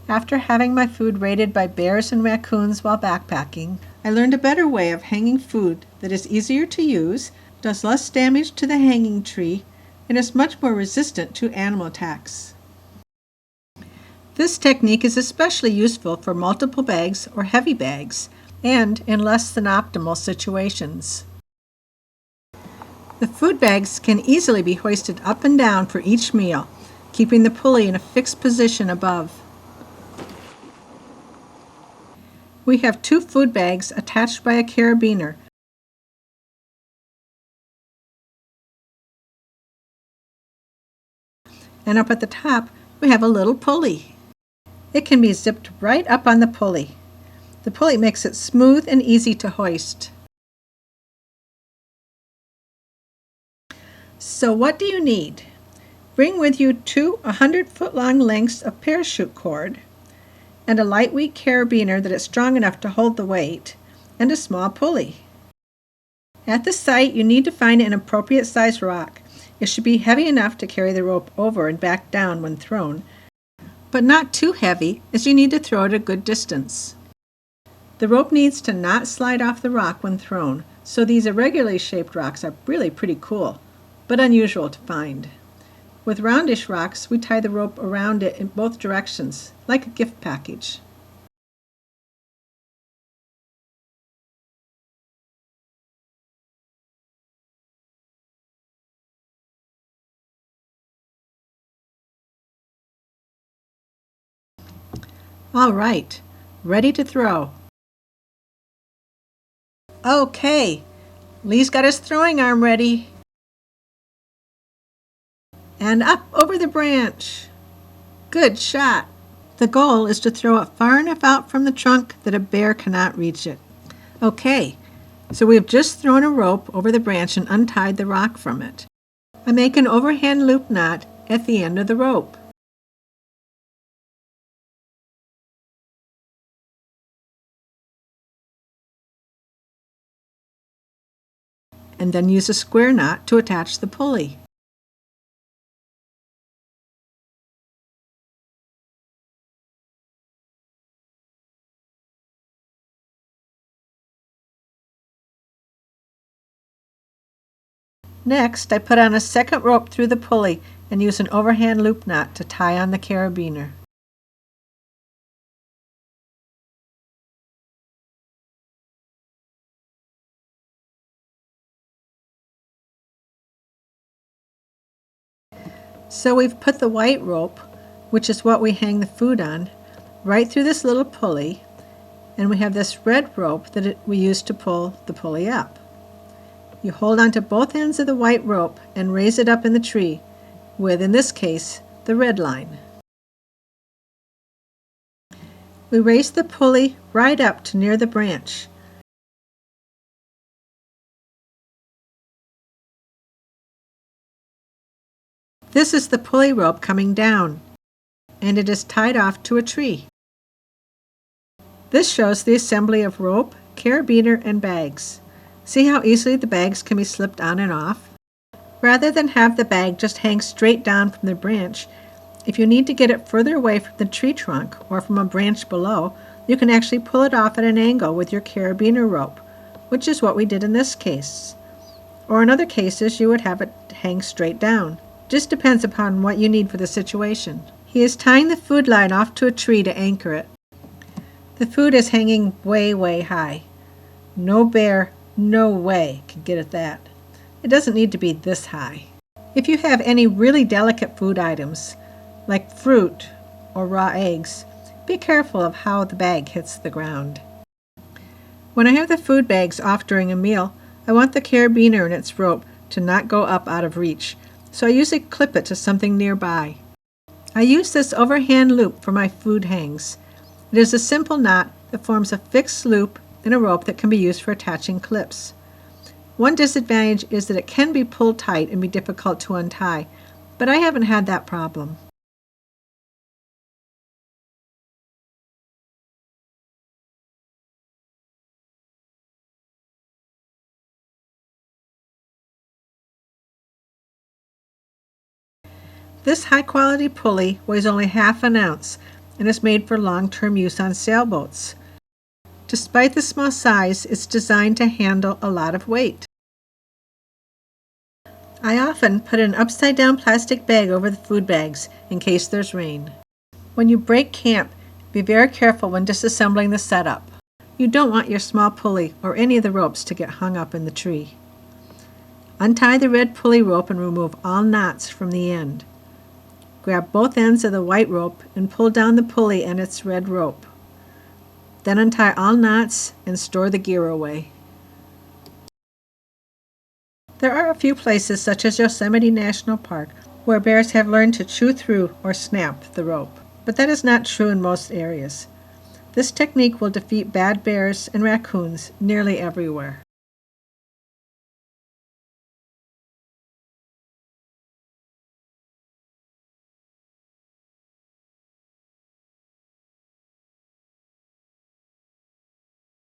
After having my food raided by bears and raccoons while backpacking, I learned a better way of hanging food that is easier to use, does less damage to the hanging tree, and is much more resistant to animal attacks. This technique is especially useful for multiple bags or heavy bags, and in less than optimal situations. The food bags can easily be hoisted up and down for each meal, keeping the pulley in a fixed position above. We have 2 food bags attached by a carabiner. And up at the top, we have a little pulley. It can be zipped right up on the pulley. The pulley makes it smooth and easy to hoist. So what do you need? Bring with you 2 100-foot-long lengths of parachute cord, and a lightweight carabiner that is strong enough to hold the weight, and a small pulley. At the site, you need to find an appropriate size rock. It should be heavy enough to carry the rope over and back down when thrown, but not too heavy, as you need to throw it a good distance. The rope needs to not slide off the rock when thrown, so these irregularly shaped rocks are really pretty cool, but unusual to find. With roundish rocks, we tie the rope around it in both directions, like a gift package. All right, ready to throw. Okay, Lee's got his throwing arm ready. And up over the branch. Good shot. The goal is to throw it far enough out from the trunk that a bear cannot reach it. Okay, so we've just thrown a rope over the branch and untied the rock from it. I make an overhand loop knot at the end of the rope. And then use a square knot to attach the pulley. Next, I put on a second rope through the pulley and use an overhand loop knot to tie on the carabiner. So we've put the white rope, which is what we hang the food on, right through this little pulley, and we have this red rope that we use to pull the pulley up. You hold on to both ends of the white rope and raise it up in the tree with, in this case, the red line. We raise the pulley right up to near the branch. This is the pulley rope coming down, and it is tied off to a tree. This shows the assembly of rope, carabiner, and bags. See how easily the bags can be slipped on and off? Rather than have the bag just hang straight down from the branch, if you need to get it further away from the tree trunk or from a branch below, you can actually pull it off at an angle with your carabiner rope, which is what we did in this case. Or in other cases, you would have it hang straight down. Just depends upon what you need for the situation. He is tying the food line off to a tree to anchor it. The food is hanging way, way high. No bear, no way, can get at that. It doesn't need to be this high. If you have any really delicate food items, like fruit or raw eggs, be careful of how the bag hits the ground. When I have the food bags off during a meal, I want the carabiner and its rope to not go up out of reach, so I usually clip it to something nearby. I use this overhand loop for my food hangs. It is a simple knot that forms a fixed loop in a rope that can be used for attaching clips. One disadvantage is that it can be pulled tight and be difficult to untie, but I haven't had that problem. This high-quality pulley weighs only half an ounce, and is made for long-term use on sailboats. Despite the small size, it's designed to handle a lot of weight. I often put an upside-down plastic bag over the food bags in case there's rain. When you break camp, be very careful when disassembling the setup. You don't want your small pulley or any of the ropes to get hung up in the tree. Untie the red pulley rope and remove all knots from the end. Grab both ends of the white rope and pull down the pulley and its red rope. Then untie all knots and store the gear away. There are a few places, such as Yosemite National Park, where bears have learned to chew through or snap the rope, but that is not true in most areas. This technique will defeat bad bears and raccoons nearly everywhere.